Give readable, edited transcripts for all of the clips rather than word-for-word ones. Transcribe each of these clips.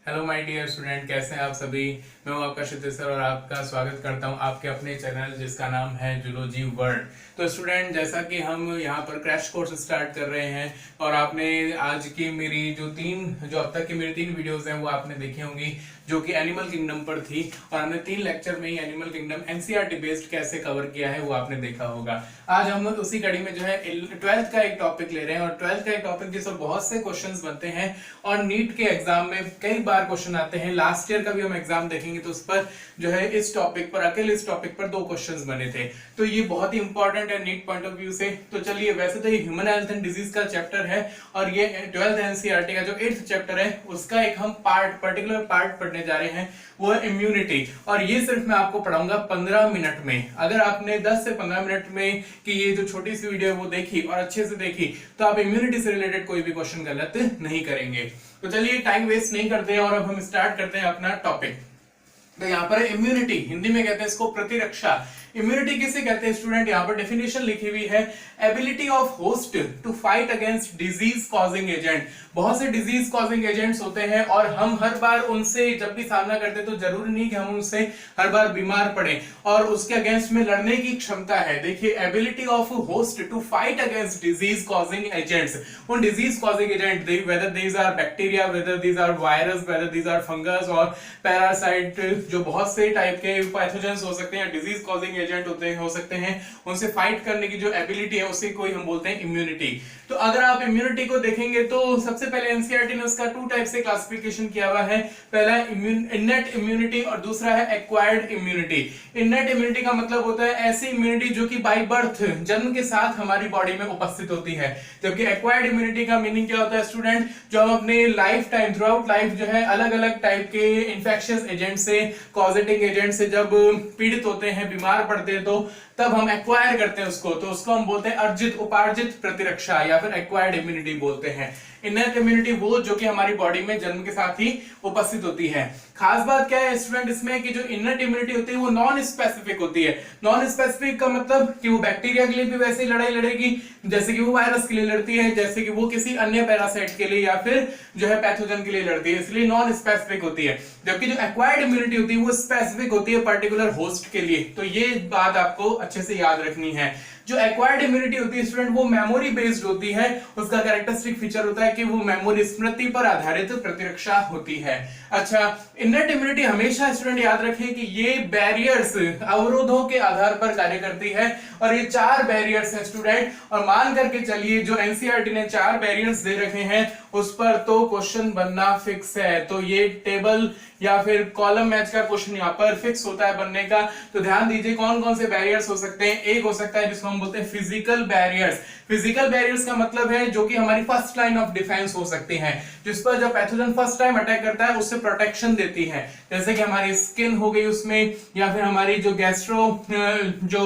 Hello my dear student, कैसे हैं आप सभी। मैं हूं आपका क्षितिज सर और आपका स्वागत करता हूं आपके अपने चैनल जिसका नाम है जूलॉजी वर्ल्ड। तो स्टूडेंट, जैसा कि हम यहां पर क्रैश कोर्स स्टार्ट कर रहे हैं और आपने आज की मेरी जो अब तक की मेरी 3 वीडियोस हैं वो आपने देखी होंगी, जो कि एनिमल किंगडम पर थी। और हमने 3 लेक्चर में ही एनिमल किंगडम एनसीईआरटी बेस्ड कैसे कवर किया है वो आपने देखा होगा। आज हम उसी कड़ी में जो है 12th का एक टॉपिक ले रहे हैं और 12th का एक टॉपिक जिसमें बहुत से क्वेश्चंस बनते हैं और नीट के एग्जाम में कई बार क्वेश्चन आते हैं। लास्ट ईयर का भी हम एग्जाम देखेंगे तो उस पर जो है इस टॉपिक पर अकेले इस टॉपिक पर 2 क्वेश्चंस बने थे, तो ये बहुत ही इंपॉर्टेंट है नीट पॉइंट ऑफ व्यू से। तो चलिए, वैसे तो ये ह्यूमन हेल्थ एंड डिजीज का चैप्टर है और ये 12th एनसीईआरटी का जो 8th चैप्टर है उसका एक हम पर्टिकुलर पार्ट पढ़ने जा रहे हैं, वो है इम्यूनिटी। और ये सिर्फ मैं आपको पढ़ाऊंगा 15 मिनट में। अगर आपने 10 से 15 मिनट में की ये जो छोटी सी वीडियो है वो देखी और अच्छे से देखी तो आप इम्यूनिटी से रिलेटेड कोई भी क्वेश्चन गलत नहीं करेंगे। तो चलिए, टाइम वेस्ट नहीं करते हैं और अब हम स्टार्ट करते हैं अपना टॉपिक। तो यहाँ पर इम्यूनिटी, हिंदी में कहते हैं इसको प्रतिरक्षा। इम्यूनिटी किसे कहते हैं स्टूडेंट? यहाँ पर डेफिनेशन लिखी हुई है, ability of host to fight against disease causing agent. बहुत से डिजीज कॉजिंग एजेंट्स होते हैं और हम हर बार उनसे जब भी सामना करते हैं तो जरूरी नहीं कि हम उनसे हर बार बीमार पड़े और उसके अगेंस्ट में लड़ने की क्षमता है। देखिए, ability of host to fight against disease causing agents. उन disease causing agent, whether these are bacteria, whether these are virus, whether these are fungus और पैरासाइट, जो बहुत से टाइप के पैथोजेंस हो सकते हैं, डिजीज कॉजिंग एजेंट हो सकते हैं, उनसे फाइट करने की जो एबिलिटी है उसे कोई हम बोलते हैं इम्यूनिटी। तो अगर आप इम्यूनिटी को देखेंगे तो सबसे पहले एनसीईआरटी ने उसका 2 टाइप से क्लासिफिकेशन किया हुआ है। पहला है इन्नेट इम्यूनिटी और दूसरा है एक्वायर्ड इम्यूनिटी। इन्नेट इम्यूनिटी का मतलब होता है ऐसी इम्यूनिटी जो कि बाय बर्थ, जन्म के साथ हमारी बॉडी में उपस्थित होती है। जबकि एक्वायर्ड इम्यूनिटी का मीनिंग क्या होता है स्टूडेंट? जो हम अपने life time, through out life जो है अलग अलग टाइप के इंफेक्शियस एजेंट से, कॉजेटिंग एजेंट से जब पीड़ित होते हैं, बीमार पड़ते हैं, तो तब हम एक्वायर करते हैं उसको, तो उसको हम बोलते हैं अर्जित, उपार्जित प्रतिरक्षा या फिर एक्वायर्ड इम्यूनिटी बोलते हैं। इनर इम्यूनिटी वो जो कि हमारी बॉडी में जन्म के साथ ही उपस्थित होती है। खास बात क्या है स्टूडेंट इसमें कि जो इनर इम्यूनिटी होती है वो नॉन स्पेसिफिक होती है। नॉन स्पेसिफिक का मतलब कि वो बैक्टीरिया के लिए भी वैसे ही लड़ाई लड़ेगी जैसे कि वो वायरस के लिए लड़ती है, जैसे कि वो किसी अन्य पैरासाइट के लिए या फिर जो है पैथोजन के लिए लड़ती है, इसलिए नॉन स्पेसिफिक होती है। जबकि जो एक्वायर्ड इम्यूनिटी होती है वो स्पेसिफिक होती है पर्टिकुलर होस्ट के लिए। तो ये बात आपको अच्छे से याद रखनी है। जो एक्वायर्ड इम्यूनिटी होती है स्टूडेंट वो मेमोरी बेस्ड होती है। उसका कैरेक्टरिस्टिक फीचर होता है कि वो मेमोरी, स्मृति पर आधारित प्रतिरक्षा होती है। अच्छा, इनर इम्यूनिटी हमेशा स्टूडेंट याद रखें कि ये बैरियर्स, अवरोधों के आधार पर कार्य करती है और ये 4 बैरियर्स हैं स्टूडेंट। और मान करके चलिए जो एनसीईआरटी ने 4 बैरियर्स दे रखे हैं उस पर तो क्वेश्चन बनना फिक्स है। तो ये टेबल या फिर कॉलम मैच का क्वेश्चन यहाँ पर फिक्स होता है बनने का। तो ध्यान दीजिए कौन कौन से बैरियर्स हो सकते हैं। एक हो सकता है जिसको हम बोलते हैं फिजिकल बैरियर्स। फिजिकल बैरियर्स का मतलब है जो कि हमारी फर्स्ट लाइन ऑफ डिफेंस हो सकती हैं, जिस पर जब पैथोजन फर्स्ट टाइम अटैक करता है उससे प्रोटेक्शन देती है। जैसे कि हमारी स्किन हो गई उसमें, या फिर हमारी जो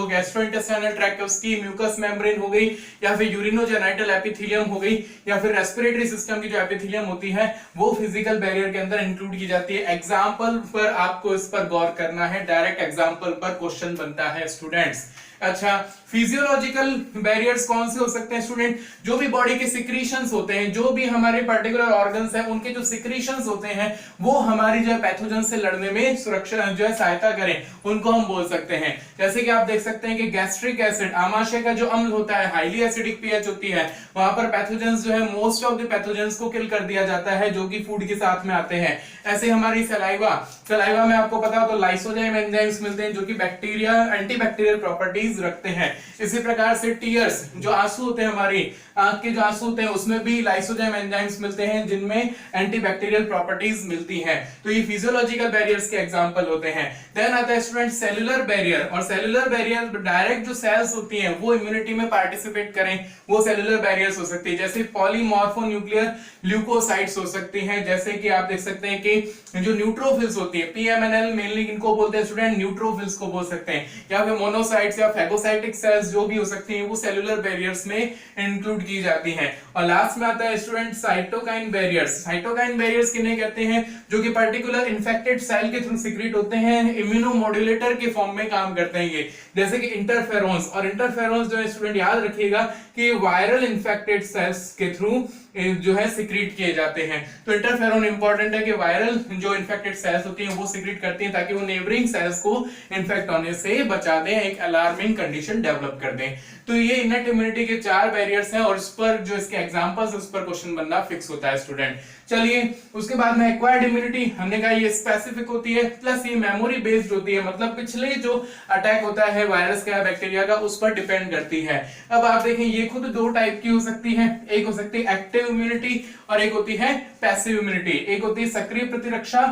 गैस्ट्रोइंटेस्टाइनल ट्रैक्ट है उसकी म्यूकस मेम्ब्रेन हो गई, या फिर यूरिनोजेनाइटल एपिथेलियम हो गई, या फिर रेस्पिरेटरी सिस्टम की जो एपिथेलियम होती है वो फिजिकल बैरियर के अंदर इंक्लूड की जाती है। एग्जाम्पल पर आपको इस पर गौर करना है, डायरेक्ट एग्जाम्पल पर क्वेश्चन बनता है स्टूडेंट्स। अच्छा, फिजियोलॉजिकल बैरियर्स कौन से हो सकते हैं स्टूडेंट? जो भी बॉडी के सिक्रीशंस होते हैं, जो भी हमारे पर्टिकुलर ऑर्गन्स हैं उनके जो सिक्रीशंस होते हैं वो हमारी जो है पैथोजन से लड़ने में सुरक्षा जो है सहायता करें, उनको हम बोल सकते हैं। जैसे कि आप देख सकते हैं कि गैस्ट्रिक एसिड, आमाशय का जो अम्ल होता है, हाईली एसिडिक पीएच होती है, वहां पर पैथोजेंस जो है मोस्ट ऑफ द पैथोजेंस को किल कर दिया जाता है जो कि फूड के साथ में आते हैं। ऐसे हमारी सलाइवा में आपको पता हो तो लाइसोजाइम एंजाइम्स मिलते हैं जो कि बैक्टीरिया, एंटीबैक्टीरियल प्रॉपर्टीज रखते हैं। इसी प्रकार से टीयर्स, जो आंसू होते हैं, हमारी आंख के जो आंसू होते हैं उसमें भी लाइसोजाइम एंजाइम्स मिलते हैं जिनमें एंटीबैक्टीरियल प्रॉपर्टीज मिलती हैं। तो ये फिजियोलॉजिकल बैरियर्स के एग्जांपल होते हैं। देन आता है स्टूडेंट सेलुलर बैरियर। और सेलुलर बैरियर डायरेक्ट जो सेल्स होती हैं वो इम्यूनिटी में पार्टिसिपेट करें, वो सेलुलर बैरियर्स हो सकती है। जैसे पॉलीमॉर्फोन्यूक्लियर ल्यूकोसाइट्स हो सकती हैं, जैसे कि आप देख सकते हैं कि जो न्यूट्रोफिल्स होती है, पीएमएनएल मेनली इनको बोलते हैं स्टूडेंट, न्यूट्रोफिल्स को बोल सकते हैं, या फिर मोनोसाइट्स या फैगोसाइटिक सेल्स जो भी हो सकती हैं वो सेलुलर बैरियर्स में इंक्लूड की जाती हैं। और लास्ट में आता है student cytokine barriers. Cytokine barriers किन्हें कहते हैं? जो कि पर्टिकुलर इन्फेक्टेड सेल के थ्रू सीक्रेट होते हैं, इम्यूनोमोड्यूलेटर के फॉर्म में काम करते हैं ये, जैसे कि इंटरफेरोन्स। और इंटरफेरोन्स जो है स्टूडेंट याद रखिएगा कि वायरल इन्फेक्टेड सेल्स के थ्रू जो है सिक्रीट किए जाते हैं। तो इंटरफेरोन इंपॉर्टेंट है कि वायरल जो इन्फेक्टेड सेल्स होती हैं वो सिक्रीट करती हैं ताकि वो नेबरिंग सेल्स को इन्फेक्ट होने से बचा दें, एक अलार्मिंग कंडीशन डेवलप कर दें। तो ये इननेट इम्यूनिटी के 4 बैरियर्स हैं और इस पर जो इसके एग्जांपल्स उस पर क्वेश्चन बनना फिक्स होता है स्टूडेंट। चलिए उसके बाद में एक्वायर्ड इम्यूनिटी, हमने कहा ये स्पेसिफिक होती है प्लस ये मेमोरी बेस्ड होती है, मतलब पिछले जो अटैक होता है वायरस का बैक्टीरिया का उस पर डिपेंड करती है। अब आप देखें ये खुद 2 टाइप की हो सकती है, एक हो सकती है एक्टिव इम्यूनिटी और एक होती है पैसिव इम्यूनिटी। एक होती है सक्रिय प्रतिरक्षा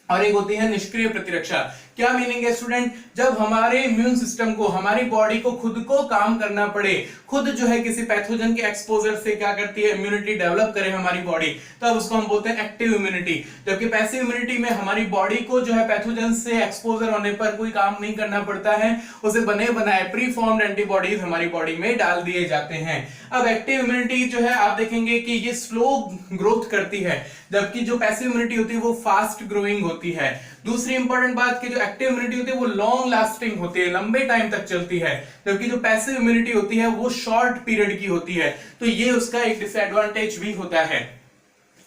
और एक होती है निष्क्रिय प्रतिरक्षा। क्या मीनिंग है स्टूडेंट, जब हमारे इम्यून सिस्टम को, हमारी बॉडी को खुद को काम करना पड़े, खुद जो है किसी पैथोजन के एक्सपोजर से क्या करती है इम्यूनिटी डेवलप करे हमारी बॉडी, तब उसको हम बोलते हैं एक्टिव इम्यूनिटी। जबकि पैसिव इम्यूनिटी में हमारी बॉडी को जो है पैथोजन से एक्सपोजर होने पर कोई काम नहीं करना पड़ता है, उसे बने बनाए प्री फॉर्म्ड एंटीबॉडीज हमारी बॉडी में डाल दिए जाते हैं। अब एक्टिव इम्यूनिटी जो है आप देखेंगे कि ये स्लो ग्रोथ करती है, जबकि जो पैसिव इम्यूनिटी होती है वो फास्ट ग्रोइंग होती है। दूसरी इंपॉर्टेंट बात कि जो एक्टिव इम्यूनिटी होती है वो लॉन्ग लास्टिंग होती है, लंबे टाइम तक चलती है, जबकि जो पैसिव इम्यूनिटी होती है वो शॉर्ट पीरियड की होती है। तो ये उसका एक डिसएडवांटेज भी होता है।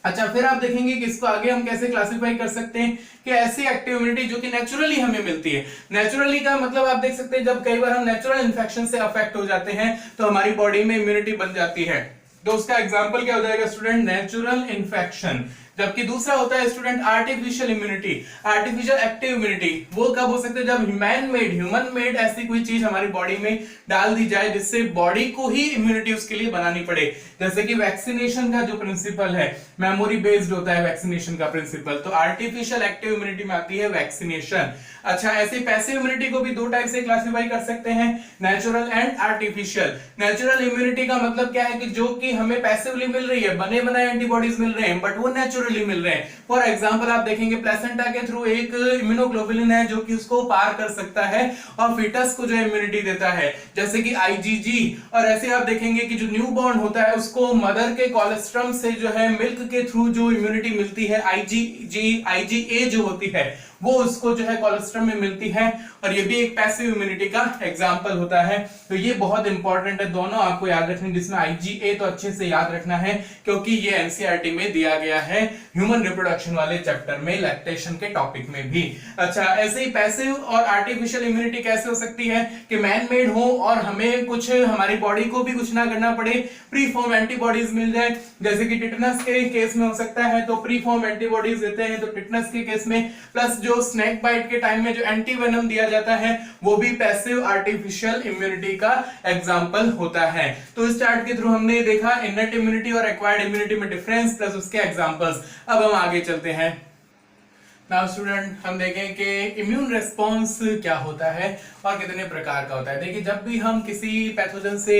अच्छा, फिर आप देखेंगे कि इसको आगे हम कैसे क्लासिफाई कर सकते हैं कि ऐसी एक्टिव इम्यूनिटी जो कि नेचुरली हमें मिलती है। नेचुरली का मतलब आप देख सकते हैं जब कई बार हम नेचुरल इन्फेक्शन से अफेक्ट हो जाते हैं तो हमारी बॉडी में इम्यूनिटी बन जाती है। तो उसका एग्जांपल क्या हो जाएगा स्टूडेंट, नेचुरल इन्फेक्शन। जबकि दूसरा होता है student artificial immunity, artificial active immunity. वो कब हो सकते हैं, जब ह्यूमन मेड ऐसी कोई चीज हमारी बॉडी में डाल दी जाए जिससे बॉडी को ही इम्यूनिटी उसके लिए बनानी पड़े। जैसे कि वैक्सीनेशन का जो प्रिंसिपल है मेमोरी बेस्ड होता है वैक्सीनेशन का प्रिंसिपल, तो आर्टिफिशियल एक्टिव इम्यूनिटी में आती है वैक्सीनेशन। अच्छा, ऐसे पैसिव इम्यूनिटी को भी 2 टाइप से क्लासिफाई कर सकते हैं, natural and artificial. Natural immunity का मतलब क्या है कि जो कि हमें पैसिवली मिल रही है, बने बनाए एंटीबॉडीज मिल रहे हैं, बट वो नेचुरली मिल रहे हैं। फॉर एग्जांपल आप देखेंगे प्लेसेंटा के थ्रू एक इम्यूनोग्लोबुलिन है जो कि उसको पार कर सकता है और फीटस को जो इम्यूनिटी देता है, जैसे कि आईजीजी। और ऐसे आप देखेंगे कि जो न्यूबॉर्न होता है उसको मदर के कोलेस्ट्रम से जो है मिल्क के थ्रू जो इम्यूनिटी मिलती है आईजीजी, आईजीए जो होती है वो उसको जो है कोलेस्ट्रम में मिलती है, और ये भी एक पैसिव इम्यूनिटी का एग्जांपल होता है। तो ये बहुत इंपॉर्टेंट है, दोनों आपको याद रखने, जिसमें आईजीए तो अच्छे से याद रखना है क्योंकि ये एनसीईआरटी में दिया गया है ह्यूमन रिप्रोडक्शन वाले चैप्टर में, लैक्टेशन के टॉपिक में भी। अच्छा, ऐसे ही पैसिव और आर्टिफिशियल इम्यूनिटी कैसे हो सकती है कि मैन मेड हो और हमें कुछ हमारी बॉडी को भी कुछ ना करना पड़े, प्री फॉर्म एंटीबॉडीज मिल जाए। जैसे कि टिटनस के केस में हो सकता है तो प्री फॉर्म एंटीबॉडीज देते हैं, तो टिटनस के केस में, प्लस जो स्नेक बाइट के टाइम में जो एंटीवेनम दिया जाता है वो भी पैसिव आर्टिफिशियल इम्यूनिटी का एग्जांपल होता है। तो इस चार्ट के थ्रू हमने देखा इननेट इम्यूनिटी और एक्वायर्ड इम्यूनिटी में डिफरेंस प्लस उसके एग्जांपल्स। अब हम आगे चलते हैं। नाउ स्टूडेंट, हम देखें कि इम्यून रिस्पॉन्स क्या होता है और कितने प्रकार का होता है। देखिए, जब भी हम किसी पैथोजन से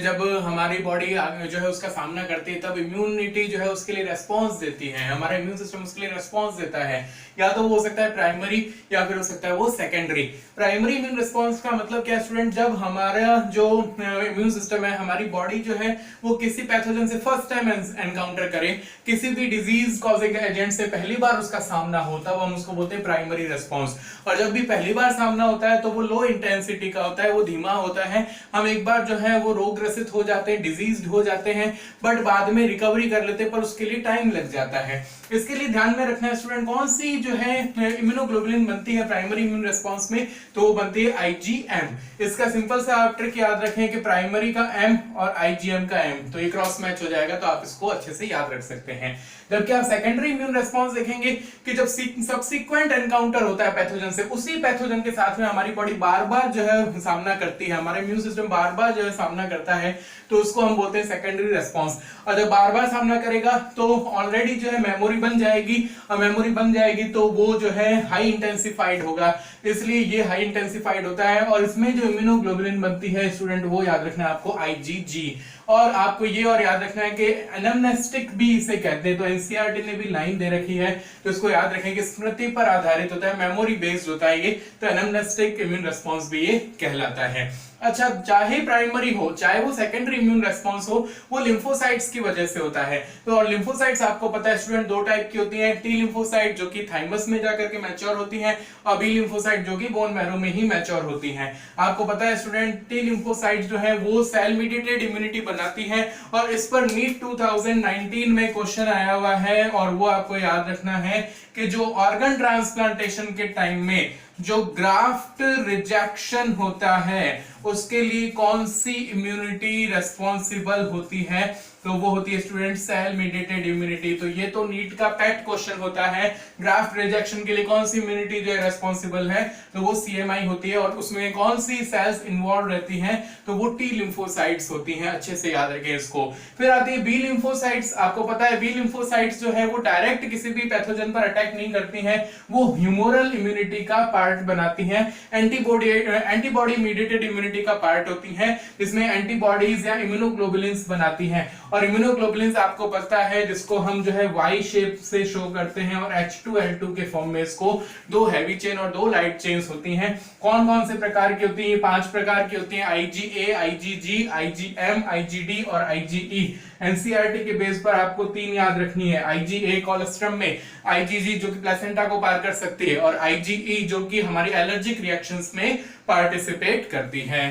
जब हमारी बॉडी जो है उसका सामना करती है तब इम्यूनिटी जो है उसके लिए रेस्पॉन्स देती है, हमारा इम्यून सिस्टम उसके लिए रेस्पॉन्स देता है। या तो वो हो सकता है प्राइमरी या फिर हो सकता है वो सेकेंडरी। प्राइमरी इम्यून रिस्पॉन्स का मतलब क्या स्टूडेंट, जब हमारा जो इम्यून सिस्टम है, हमारी बॉडी जो है वो किसी पैथोजन से फर्स्ट टाइम एनकाउंटर करे, किसी भी डिजीज कॉजिंग एजेंट से पहली बार उसका सामना हो, तब हम उसको बोलते हैं प्राइमरी रिस्पॉन्स। और जब भी पहली बार सामना होता है तो वो लो इंटेंसिटी का होता है, वो धीमा होता है। हम एक बार जो है वो रोगग्रसित हो जाते हैं, डिजीज्ड हो जाते हैं, बट बाद में रिकवरी कर लेते हैं, पर उसके लिए टाइम लग जाता है। इसके लिए ध्यान में रखना है स्टूडेंट, कौन सी जो है इम्यूनोग्लोबुलिन बनती है प्राइमरी इम्यून रिस्पॉन्स में, तो वो बनती है आईजीएम। इसका सिंपल सा आप ट्रिक याद रखें कि प्राइमरी का एम और आईजीएम का एम, तो ये क्रॉस मैच हो जाएगा, तो आप इसको अच्छे से याद रख सकते हैं। जबकि आप सेकेंडरी इम्यून रिस्पॉन्स देखेंगे कि जब सब्सिक्वेंट एनकाउंटर होता है पैथोजन से, उसी पैथोजन के साथ में हमारी बॉडी बार बार जो है सामना करती है, हमारा इम्यून सिस्टम बार बार जो है सामना करता है, तो उसको हम बोलते हैं सेकेंडरी रिस्पॉन्स। और जब बार बार सामना करेगा तो ऑलरेडी जो है मेमोरी बन जाएगी, और मेमोरी बन जाएगी तो वो जो है हाई इंटेंसिफाइड होगा, इसलिए ये हाई इंटेंसिफाइड होता है। और इसमें जो इम्यूनोग्लोबुलिन बनती है स्टूडेंट, वो याद रखना है आपको आईजीजी। और आपको ये और याद रखना है कि एनामनेस्टिक भी इसे कहते हैं, तो एनसीईआरटी ने भी लाइन दे रखी है, तो इसको याद रखें कि स्मृति पर आधारित होता है, मेमोरी बेस्ड होता है ये, तो एनामनेस्टिक इम्यून रिस्पॉन्स भी ये कहलाता है। अच्छा, चाहे प्राइमरी हो चाहे वो सेकेंडरी इम्यून रेस्पॉन्स हो, वो लिम्फोसाइट्स की वजह से होता है। तो और लिम्फोसाइट्स आपको पता है स्टूडेंट दो टाइप की होती हैं, टी लिम्फोसाइट जो कि थाइमस में जाकर के मैच्योर होती हैं, और बी लिम्फोसाइट जो कि बोन मैरो में ही मैच्योर होती हैं। आपको पता है स्टूडेंट टी लिम्फोसाइट जो है वो सेल मीडिएटेड इम्यूनिटी बनाती है, और इस पर नीट 2019 में क्वेश्चन आया हुआ है, और वो आपको याद रखना है कि जो ऑर्गन ट्रांसप्लांटेशन के टाइम में जो ग्राफ्ट रिजेक्शन होता है उसके लिए कौन सी इम्यूनिटी रेस्पॉन्सिबल होती है, तो वो होती है स्टूडेंट सेल मीडिएटेड इम्यूनिटी। तो ये तो नीट का पेट क्वेश्चन होता है, ग्राफ्ट रिजेक्शन के लिए कौन सी इम्यूनिटी जो है रेस्पॉन्सिबल है, तो वो सीएमआई होती है, और उसमें कौन सी सेल्स इन्वॉल्व रहती हैं, तो वो टी लिम्फोसाइट्स होती हैं। अच्छे से याद रखें इसको। फिर आती है बी लिम्फोसाइट्स। आपको पता है बी लिम्फोसाइट्स जो है वो डायरेक्ट किसी भी पैथोजन पर अटैक नहीं करती हैं, वो ह्यूमोरल इम्यूनिटी का पार्ट बनाती हैं, एंटीबॉडी मीडिएटेड इम्यूनिटी का पार्ट होती हैं, जिसमें एंटीबॉडीज या इम्यूनोग्लोबुलिन्स बनाती हैं। और इम्यूनोग्लोबुलिन्स आपको पता है जिसको हम जो है वाई शेप से शो करते हैं, और H2L2 के फॉर्म में इसको दो हैवी चेन और दो लाइट चेन्स होती हैं। कौन कौन से प्रकार की होती हैं? 5 प्रकार की होती हैं, IgA, IgG, IgM, IgD और IgE। एनसीईआरटी के बेस पर आपको 3 याद रखनी है, IgA कोलेस्ट्रम में, IgG जो कि प्लेसेंटा को पार कर सकती है, और IgE जो कि हमारी एलर्जिक रिएक्शंस में पार्टिसिपेट करती है।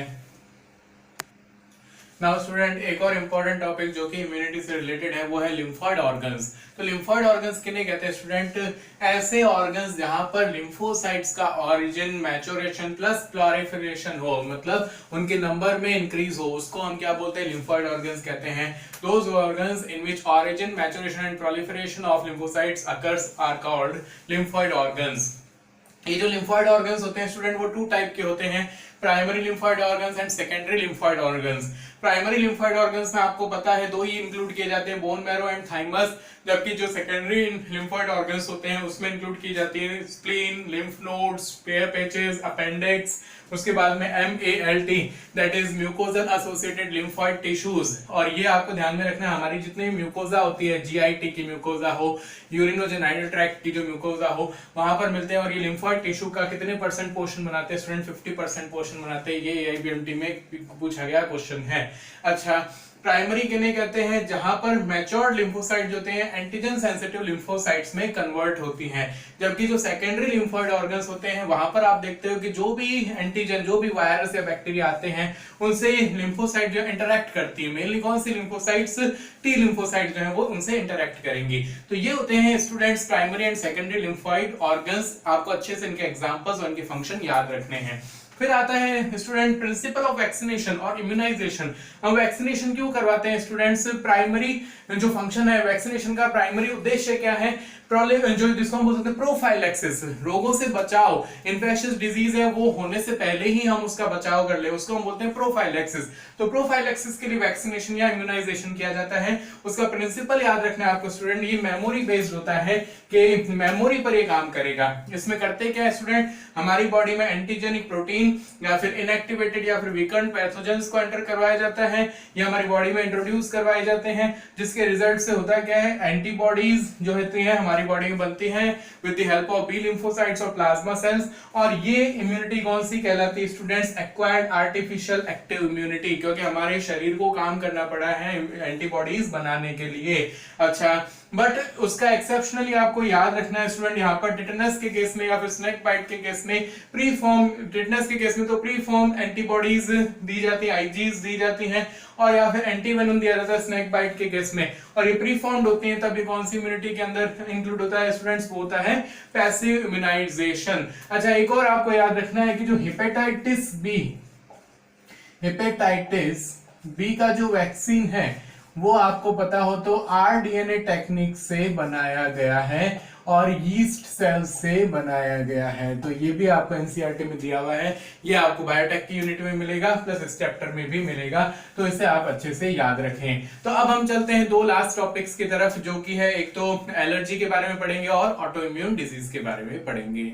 नाउ स्टूडेंट, एक और इंपॉर्टेंट टॉपिक जो कि इम्यूनिटी से रिलेटेड है वो है लिम्फॉइड ऑर्गन्स। तो लिम्फॉइड ऑर्गन्स किन्हें कहते हैं स्टूडेंट? ऐसे ऑर्गन्स जहां पर लिम्फोसाइट्स का ऑरिजिन, मैच्योरेशन प्लस प्लॉरिफरेशन हो, मतलब उनके नंबर में इंक्रीज हो, उसको हम क्या बोलते हैं? लिम्फॉइड ऑर्गन्स कहते हैं। Those organs in which origin, maturation and proliferation of lymphocytes occurs are called lymphoid organs. ये जो लिम्फॉइड ऑर्गन्स होते हैं स्टूडेंट वो 2 टाइप के होते हैं, primary lymphoid organs and secondary lymphoid organs. Primary lymphoid organs में आपको पता है 2 ही इंक्लूड किए जाते हैं, बोन मैरो एंड थाइमस, जबकि जो सेकेंडरी लिम्फॉइड ऑर्गन्स होते हैं उसमें इंक्लूड की जाती है spleen, lymph nodes, pair patches, appendix, उसके बाद में MALT that is mucosal associated lymphoid tissues. और ये आपको ध्यान में रखना है, हमारी जितनी म्यूकोजा होती है, GIT की म्यूकोजा हो, यूरिनोजेनाइटल ट्रैक्ट की जो म्यूकोजा हो, वहां पर मिलते हैं, और ये लिम्फॉइड टिश्यू का कितने % पोर्शन बनाते हैं स्टूडेंट? 50% पोर्शन बनाते हैं। ये AIBMT में पूछा गया क्वेश्चन है। अच्छा, प्राइमरी किन्हें कहते हैं? जहां पर मैच्योर्ड लिम्फोसाइट जो होते हैं एंटीजन सेंसिटिव लिम्फोसाइट्स में कन्वर्ट होती हैं, जबकि जो सेकेंडरी लिम्फॉइड ऑर्गन्स होते हैं वहां पर आप देखते हो कि जो भी एंटीजन, जो भी वायरस या बैक्टीरिया आते हैं उनसे लिम्फोसाइट जो इंटरैक्ट करती है। मेनली कौन सी लिम्फोसाइट्स? टी लिम्फोसाइट जो है वो उनसे इंटरैक्ट करेंगी। तो ये होते हैं students primary and secondary lymphoid organs. आपको अच्छे से इनके एग्जांपल्स और इनके फंक्शन याद रखने हैं। फिर आता है स्टूडेंट प्रिंसिपल ऑफ वैक्सीनेशन और इम्यूनाइजेशन। हम वैक्सीनेशन क्यों करवाते हैं स्टूडेंट्स? प्राइमरी जो फंक्शन है वैक्सीनेशन का, प्राइमरी उद्देश्य क्या है? जो जिसको हम बोल सकते हैं प्रोफाइलैक्सिस, रोगों से बचाव, इन्फेक्शियस डिजीज है वो होने से पहले ही हम उसका बचाव कर ले, उसको हम बोलते हैं प्रोफाइलैक्सिस। तो प्रोफाइलैक्सिस के लिए वैक्सीनेशन या इम्यूनाइजेशन किया जाता है। उसका प्रिंसिपल याद रखना है आपको स्टूडेंट, ये मेमोरी बेस्ड होता है कि मेमोरी पर ये काम करेगा। इसमें करते क्या है स्टूडेंट? हमारी बॉडी में एंटीजेनिक प्रोटीन या फिर इनएक्टिवेटेड या फिर वीकेंड पैथोजेंस को एंटर करवाया जाता है, या हमारी बॉडी में इंट्रोड्यूस करवाए जाते हैं, जिसके रिजल्ट से होता क्या है? एंटीबॉडीज जो होती हैं हमारी बॉडी में बनती हैं with the help of B lymphocytes और प्लाज्मा सेल्स। और ये इम्यूनिटी कौन सी कहलाती है students? Acquired artificial active immunity, क्योंकि हमारे शरीर को काम करना पड़ा है एंटीबॉडीज बनाने के लिए। अच्छा, बट उसका एक्सेप्शनली आपको याद रखना है स्टूडेंट, यहाँ पर टिटेनस के केस में या फिर स्नेक बाइट के केस में प्री फॉर्म, टिटेनस के केस में तो प्री फॉर्म एंटीबॉडीज दी जाती है, IgEs दी जाती हैं, और या फिर एंटीवेनम दिया जाता है स्नेक बाइट के केस में, और ये प्री फॉर्म्ड होती हैं। तब ये कौन सी इम्यूनिटी के अंदर इंक्लूड होता है स्टूडेंट्स? वो होता है पैसिव इम्यूनाइजेशन। अच्छा, एक और आपको याद रखना है कि जो हेपेटाइटिस बी का जो वैक्सीन है वो आपको पता हो तो rDNA टेक्निक से बनाया गया है और यीस्ट सेल्स से बनाया गया है। तो ये भी आपको एनसीईआरटी में दिया हुआ है, ये आपको बायोटेक की यूनिट में मिलेगा प्लस इस चैप्टर में भी मिलेगा, तो इसे आप अच्छे से याद रखें। तो अब हम चलते हैं 2 लास्ट टॉपिक्स की तरफ, जो कि है एक तो एलर्जी के बारे में पढ़ेंगे और ऑटो इम्यून डिजीज के बारे में पढ़ेंगे।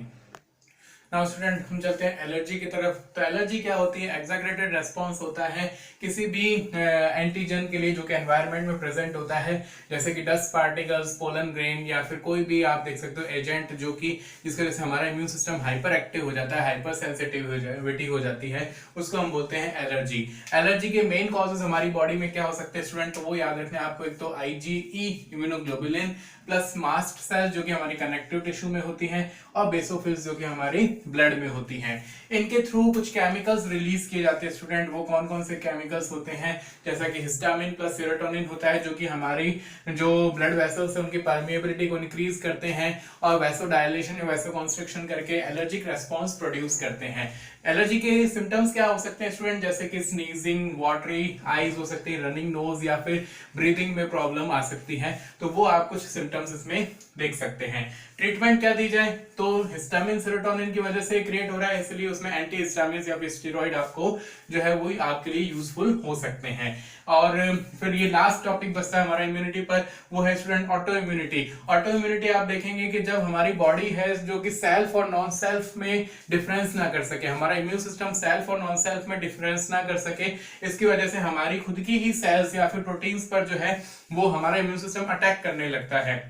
नाउ स्टूडेंट हम चलते हैं एलर्जी की तरफ। तो एलर्जी क्या होती है? एग्जैगरेटेड रेस्पॉन्स होता है किसी भी एंटीजन के लिए जो कि एनवायरनमेंट में प्रेजेंट होता है, जैसे कि डस्ट पार्टिकल्स, पोलन ग्रेन या फिर कोई भी आप देख सकते हो एजेंट जो कि जिसकी वजह से हमारा इम्यून सिस्टम हाइपर एक्टिव हो जाता है, हाइपर सेंसिटिविटी हो जाती है, उसको हम बोलते हैं एलर्जी। एलर्जी के मेन कॉजेज हमारी बॉडी में क्या हो सकते हैं स्टूडेंट? तो वो याद रखने आपको, एक तो IgE immunoglobulin plus mast cell जो कि हमारी कनेक्टिव टिश्यू में होती हैं, और बेसोफिल्स जो कि हमारी ब्लड में होती हैं। इनके थ्रू कुछ केमिकल्स रिलीज किए जाते हैं स्टूडेंट। वो कौन कौन से केमिकल्स होते हैं? जैसा कि हिस्टामिन प्लस सेरोटोनिन होता है, जो कि हमारी जो ब्लड वेसल्स है उनकी परमिएबिलिटी को इंक्रीज करते हैं और वैसोडायलेशन या वैसोकॉन्स्ट्रिक्शन करके एलर्जिक रेस्पॉन्स प्रोड्यूस करते हैं। एलर्जी के सिम्टम्स क्या हो सकते हैं स्टूडेंट? जैसे कि स्नीजिंग, वाटरी आईज हो सकती है, रनिंग नोज या फिर ब्रीदिंग में प्रॉब्लम आ सकती है। तो वो आप कुछ सिम्टम्स इसमें देख सकते हैं। ट्रीटमेंट क्या दी जाए? तो हिस्टामिन सेरोटोनिन की वजह से क्रिएट हो रहा है, इसलिए उसमें एंटी हिस्टामिन या फिर स्टेरॉइड आपको जो है वो आपके लिए यूजफुल हो सकते हैं। और फिर ये लास्ट टॉपिक बचता है हमारा इम्यूनिटी पर, वो है student auto immunity. Auto immunity आप देखेंगे कि जब हमारी बॉडी है जो कि सेल्फ और नॉन सेल्फ में डिफरेंस ना कर सके, हमारा इम्यून सिस्टम सेल्फ और नॉन सेल्फ में डिफरेंस ना कर सके, इसकी वजह से हमारी खुद की ही सेल्स या फिर प्रोटीन्स पर जो है वो हमारा इम्यून सिस्टम अटैक करने लगता है,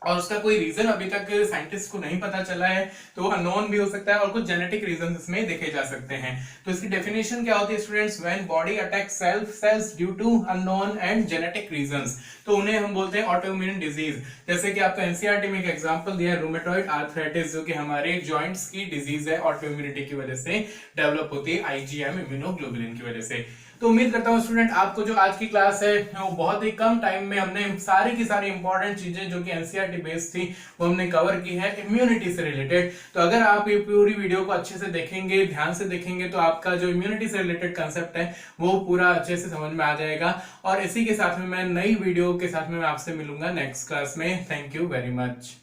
और उसका कोई रीजन अभी तक साइंटिस्ट को नहीं पता चला है। तो वो अननोन भी हो सकता है और कुछ जेनेटिक रीजन इसमें देखे जा सकते हैं। तो इसकी डेफिनेशन क्या होती है students? When body attacks self cells due to unknown and genetic reasons, तो उन्हें हम बोलते हैं ऑटोइम्यून डिजीज। जैसे कि आपका एनसीईआरटी में एक एग्जांपल दिया है, रूमेटॉइड आर्थराइटिस, जो कि हमारे जॉइंट्स की डिजीज है, ऑटोइम्यूनिटी की वजह से डेवलप होती है, आईजीएम इम्यूनोग्लोबुलिन की वजह से। तो उम्मीद करता हूं स्टूडेंट आपको जो आज की क्लास है वो बहुत ही कम टाइम में हमने सारी की सारी इंपॉर्टेंट चीजें जो कि एनसीईआरटी बेस्ड थी वो हमने कवर की है इम्यूनिटी से रिलेटेड। तो अगर आप ये पूरी वीडियो को अच्छे से देखेंगे, ध्यान से देखेंगे, तो आपका जो इम्यूनिटी से रिलेटेड कंसेप्ट है वो पूरा अच्छे से समझ में आ जाएगा। और इसी के साथ में मैं नई वीडियो के साथ में मैं आपसे मिलूंगा नेक्स्ट क्लास में। Thank you very much.